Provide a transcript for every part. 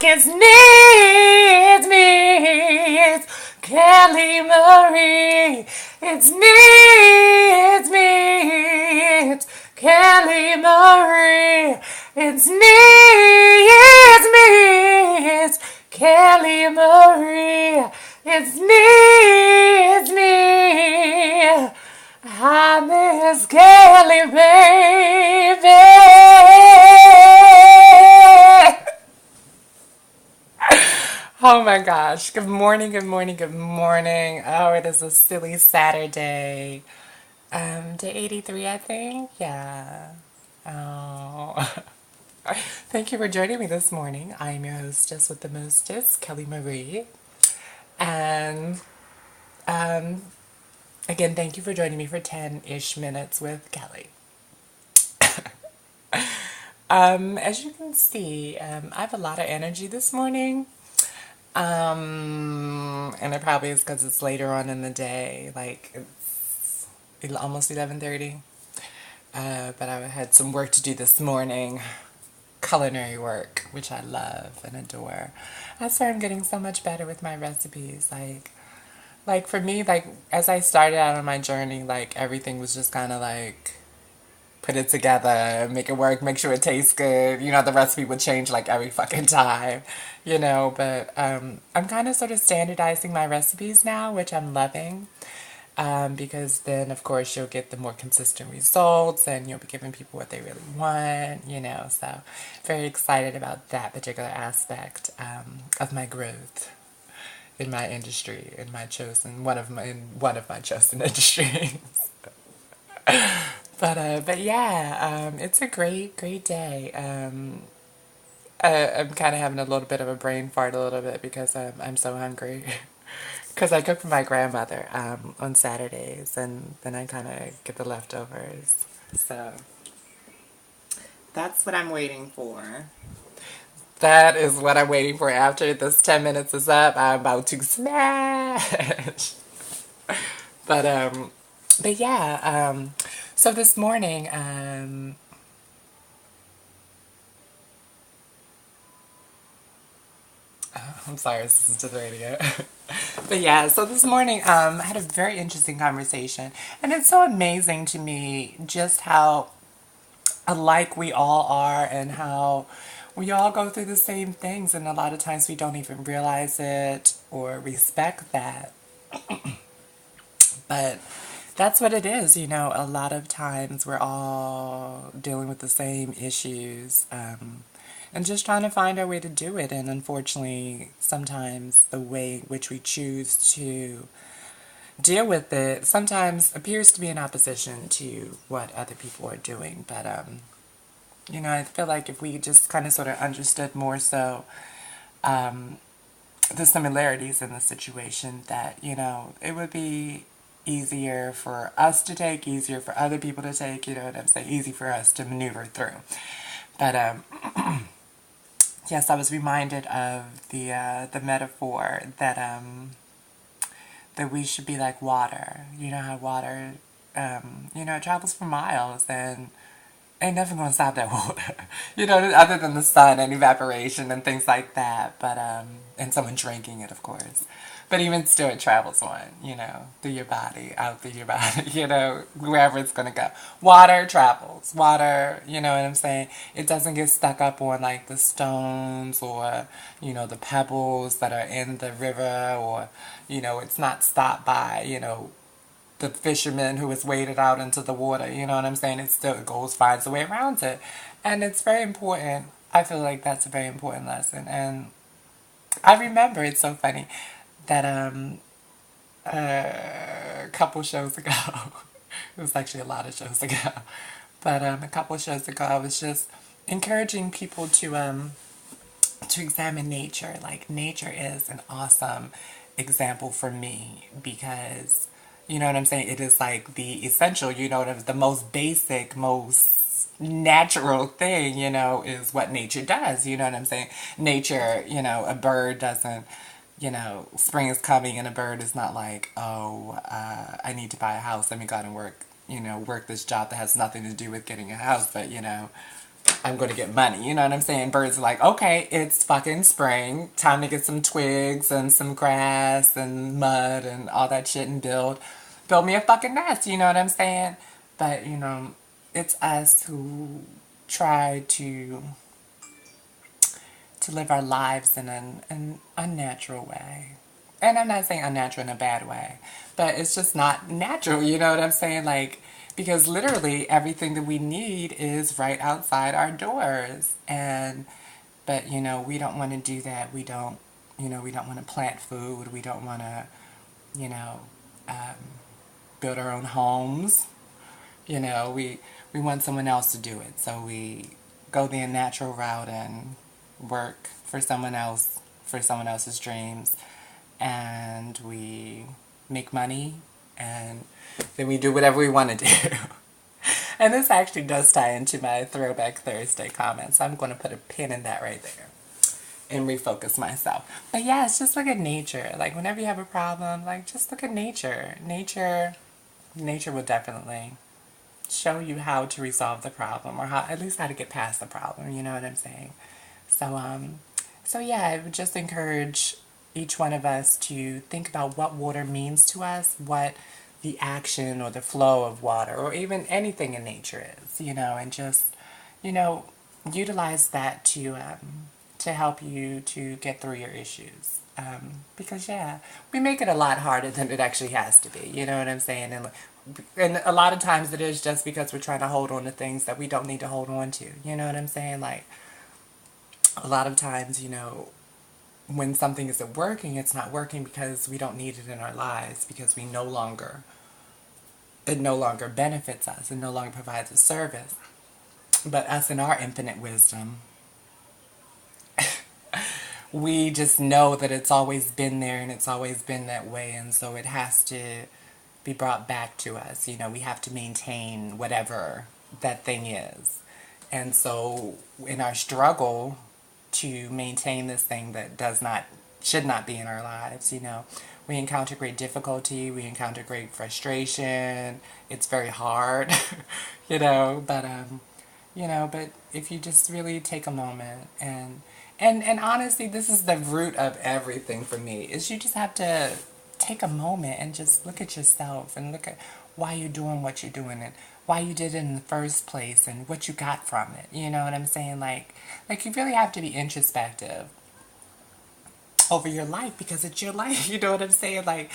Atkins needs me. It's Kelly Marie. It's needs me. It's Kelly Marie. It's needs me. It's Kelly Marie. It's needs me. I miss Kelly, baby. Oh my gosh. Good morning, good morning, good morning. Oh, it is a silly Saturday. Day 83, I think. Yeah. Oh. Thank you for joining me this morning. I'm your hostess with the mostest, Kelly Marie. And again, thank you for joining me for 10-ish minutes with Kelly. As you can see, I have a lot of energy this morning. And it probably is because it's later on in the day, like it's almost 11:30. But I had some work to do this morning, culinary work, which I love and adore. That's why I'm getting so much better with my recipes. Like for me, like as I started out on my journey, like everything was just kind of like put it together, make it work, make sure it tastes good. You know, the recipe would change like every fucking time, you know, but I'm kind of sort of standardizing my recipes now, which I'm loving. Because then, of course, you'll get the more consistent results and you'll be giving people what they really want, you know. So, very excited about that particular aspect of my growth in my industry, in my chosen, one of my chosen industries. But yeah, it's a great day. I'm kind of having a little bit of a brain fart a little bit because I'm so hungry. Because I cook for my grandmother on Saturdays, and then I kind of get the leftovers. So that's what I'm waiting for. That is what I'm waiting for. After this 10 minutes is up, I'm about to smash. But but yeah, so this morning, I'm sorry, this is to the radio. But yeah, so this morning, I had a very interesting conversation, and it's so amazing to me just how alike we all are and how we all go through the same things, and a lot of times we don't even realize it or respect that. But that's what it is, you know. A lot of times we're all dealing with the same issues and just trying to find our way to do it. And unfortunately, sometimes the way which we choose to deal with it sometimes appears to be in opposition to what other people are doing. But, you know, I feel like if we just kind of sort of understood more so the similarities in the situation, that, you know, it would be easier for us to take, easier for other people to take, you know what I'm saying, easy for us to maneuver through. But yes, I was reminded of the metaphor that we should be like water. You know how water, you know, it travels for miles and ain't nothing gonna stop that water. You know, other than the sun and evaporation and things like that. But and someone drinking it, of course. But even still, it travels on, you know, through your body, out through your body, you know, wherever it's gonna go. Water travels. Water, you know what I'm saying? It doesn't get stuck up on like the stones or, you know, the pebbles that are in the river, or, you know, it's not stopped by, you know, the fisherman who has waded out into the water. You know what I'm saying? It still goes, finds a way around it. And it's very important. I feel like that's a very important lesson. And I remember, it's so funny, that a couple shows ago, it was actually a lot of shows ago, but a couple shows ago, I was just encouraging people to examine nature. Like, nature is an awesome example for me because, you know what I'm saying, it is like the essential, you know, the most basic, most natural thing, you know, is what nature does. You know what I'm saying? Nature, you know, a bird doesn't, you know, spring is coming and a bird is not like, oh, I need to buy a house, let me go out and work, you know, work this job that has nothing to do with getting a house, but, you know, I'm going to get money. You know what I'm saying? Birds are like, okay, it's fucking spring. Time to get some twigs and some grass and mud and all that shit and build me a fucking nest. You know what I'm saying? But, you know, it's us who try to live our lives in an unnatural way. And I'm not saying unnatural in a bad way, but it's just not natural, you know what I'm saying? Like, because literally everything that we need is right outside our doors. But, you know, we don't want to do that. We don't want to plant food. We don't want to, you know, build our own homes. You know, we want someone else to do it. So we go the unnatural route and work for someone else's dreams, and we make money, and then we do whatever we want to do. And this actually does tie into my Throwback Thursday comments. I'm going to put a pin in that right there and refocus myself. But yeah, it's just look at nature. Like whenever you have a problem, like just look at nature. Nature will definitely show you how to resolve the problem, or how at least how to get past the problem. You know what I'm saying? So so yeah, I would just encourage each one of us to think about what water means to us, what the action or the flow of water, or even anything in nature is, you know, and just, you know, utilize that to help you to get through your issues. Because yeah, we make it a lot harder than it actually has to be. You know what I'm saying? And a lot of times it is just because we're trying to hold on to things that we don't need to hold on to. You know what I'm saying? Like a lot of times, you know, when something isn't working, it's not working because we don't need it in our lives, because it no longer benefits us, it no longer provides a service. But us in our infinite wisdom, we just know that it's always been there and it's always been that way, and so it has to be brought back to us. You know, we have to maintain whatever that thing is. And so in our struggle to maintain this thing that should not be in our lives, you know, we encounter great difficulty, we encounter great frustration. It's very hard, you know, but if you just really take a moment and honestly, this is the root of everything for me, is you just have to take a moment and just look at yourself and look at why you're doing what you're doing and why you did it in the first place and what you got from it. You know what I'm saying? Like you really have to be introspective over your life, because it's your life. You know what I'm saying? Like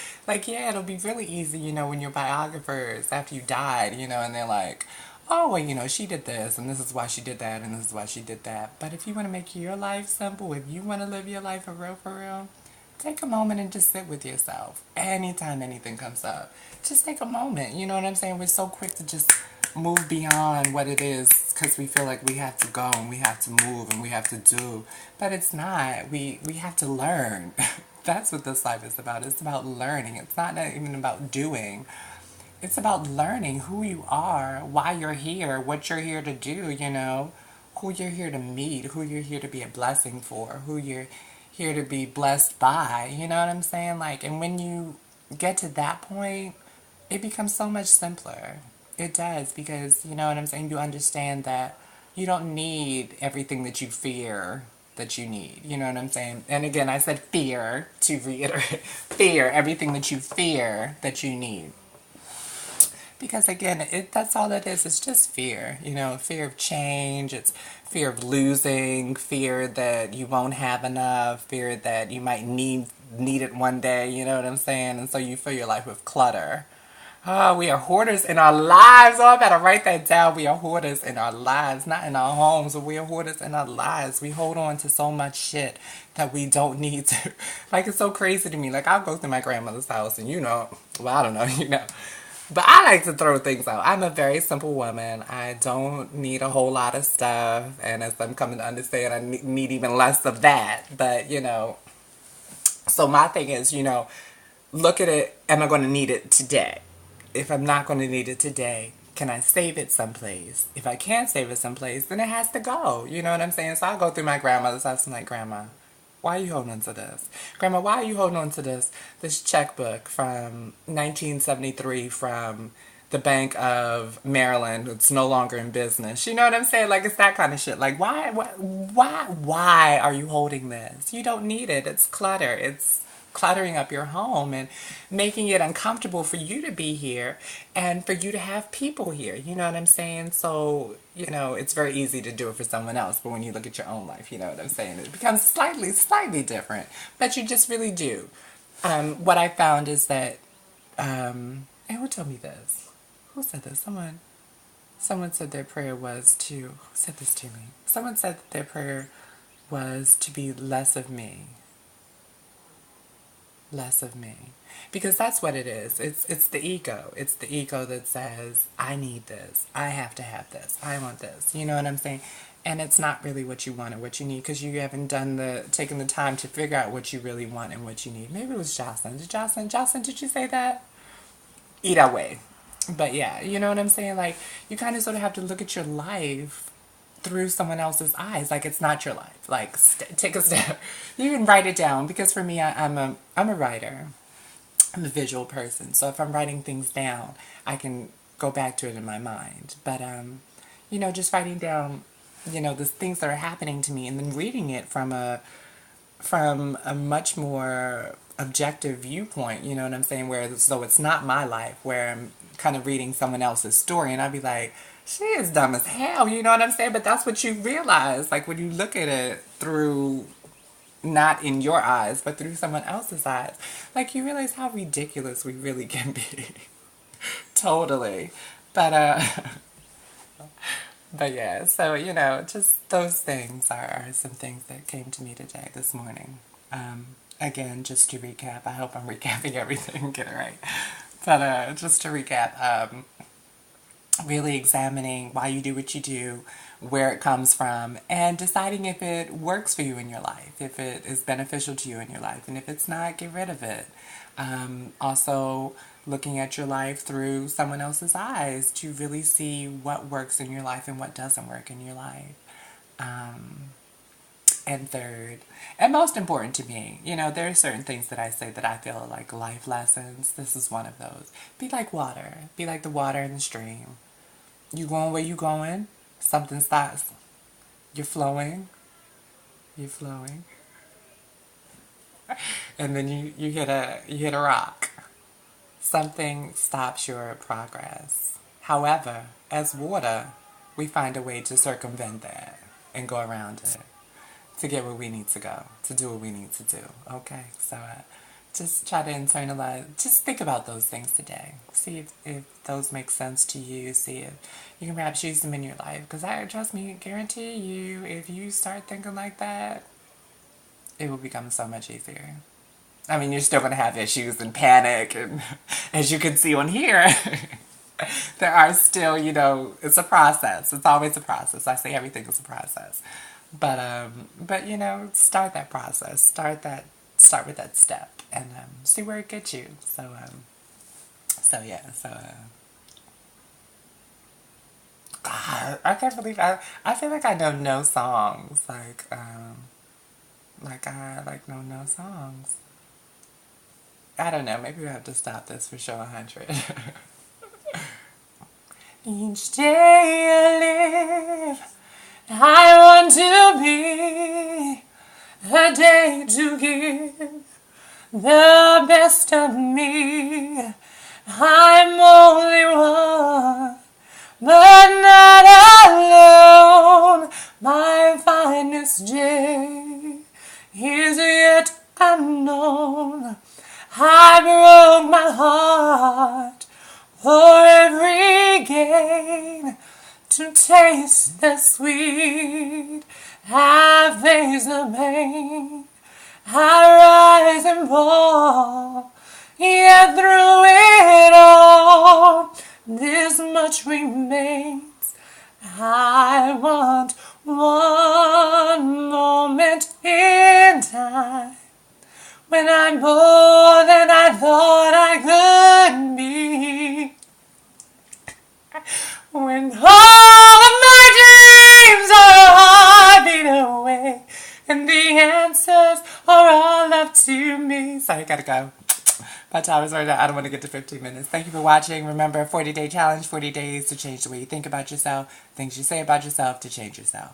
yeah, it'll be really easy, you know, when your biographers after you died, you know, and they're like, oh well, you know, she did this and this is why she did that and this is why she did that. But if you want to make your life simple, if you want to live your life for real, take a moment and just sit with yourself. Anytime anything comes up, just take a moment. You know what I'm saying? We're so quick to just move beyond what it is because we feel like we have to go and we have to move and we have to do. But it's not. We have to learn. That's what this life is about. It's about learning. It's not even about doing. It's about learning who you are, why you're here, what you're here to do, you know, who you're here to meet, who you're here to be a blessing for, who you're here to be blessed by, you know what I'm saying? Like, and when you get to that point, it becomes so much simpler. It does, because, you know what I'm saying, you understand that you don't need everything that you fear that you need. You know what I'm saying? And again, I said fear to reiterate. Fear, everything that you fear that you need. Because again, that's all it is. It's just fear. You know, fear of change. It's fear of losing. Fear that you won't have enough. Fear that you might need it one day. You know what I'm saying? And so you fill your life with clutter. Oh, we are hoarders in our lives. Oh, I better write that down. We are hoarders in our lives, not in our homes, but we are hoarders in our lives. We hold on to so much shit that we don't need to. Like, it's so crazy to me. Like, I'll go through my grandmother's house and, you know, well, I don't know, you know. But I like to throw things out. I'm a very simple woman. I don't need a whole lot of stuff. And as I'm coming to understand, I need even less of that. But, you know, so my thing is, you know, look at it, am I going to need it today? If I'm not going to need it today, can I save it someplace? If I can't save it someplace, then it has to go. You know what I'm saying? So I'll go through my grandmother's house and like, Grandma, why are you holding on to this? Grandma, why are you holding on to this checkbook from 1973 from the Bank of Maryland. It's no longer in business. You know what I'm saying? Like, it's that kind of shit. Like, why are you holding this? You don't need it. It's clutter. It's cluttering up your home and making it uncomfortable for you to be here and for you to have people here. You know what I'm saying? So, it's very easy to do it for someone else, but when you look at your own life, you know what I'm saying? It becomes slightly different, but you just really do. What I found is that, and who told me this? Who said this? Someone said their prayer was to, who said this to me? Someone said that their prayer was to be less of me. Less of me. Because that's what it is. It's the ego. It's the ego that says, I need this. I have to have this. I want this. You know what I'm saying? And it's not really what you want or what you need because you haven't taken the time to figure out what you really want and what you need. Maybe it was Jocelyn. Jocelyn, did you say that? Either way. But yeah, you know what I'm saying? Like, you kind of sort of have to look at your life through someone else's eyes. Like, it's not your life. Like, take a step. You can write it down because for me, I'm a writer. I'm a visual person. So if I'm writing things down, I can go back to it in my mind. But, just writing down, the things that are happening to me and then reading it from a much more objective viewpoint, you know what I'm saying? Where so it's not my life, where I'm kind of reading someone else's story, and I'd be like, she is dumb as hell, you know what I'm saying? But that's what you realize, like when you look at it through not in your eyes, but through someone else's eyes, like you realize how ridiculous we really can be. Totally. But but yeah, so, just those things are some things that came to me today, this morning. Again, just to recap, I hope I'm recapping everything, get it right. But just to recap, really examining why you do what you do, where it comes from, and deciding if it works for you in your life, if it is beneficial to you in your life, and if it's not, get rid of it. Also, looking at your life through someone else's eyes to really see what works in your life and what doesn't work in your life. And third, and most important to me, there are certain things that I say that I feel are like life lessons. This is one of those. Be like water. Be like the water in the stream. You going where you going, something stops. You're flowing. You're flowing. And then you hit a rock. Something stops your progress. However, as water, we find a way to circumvent that and go around it to get where we need to go, to do what we need to do. Okay, so just try to internalize, just think about those things today. See if those make sense to you. See if you can perhaps use them in your life. Because trust me, guarantee you, if you start thinking like that, it will become so much easier. I mean, you're still going to have issues and panic, and as you can see on here, there are still, it's a process. It's always a process. I say everything is a process. But start that process. Start with that step and see where it gets you. So God, I can't believe I feel like I know no songs. Like I know no songs. I don't know, maybe we have to stop this for show 100. Each day I live, I want to be a day to give the best of me. I'm only one, but not alone. My finest day is yet unknown. I broke my heart for every gain to taste the sweet. I face the pain. I rise and fall. Yet through it all, this much remains. I want one moment in time when I'm more than I thought I could be. When all of my dreams are hiding away and the answers are all up to me. Sorry, gotta go. My time is running out. I don't want to get to 15 minutes. Thank you for watching. Remember, 40-day challenge, 40 days to change the way you think about yourself, things you say about yourself to change yourself.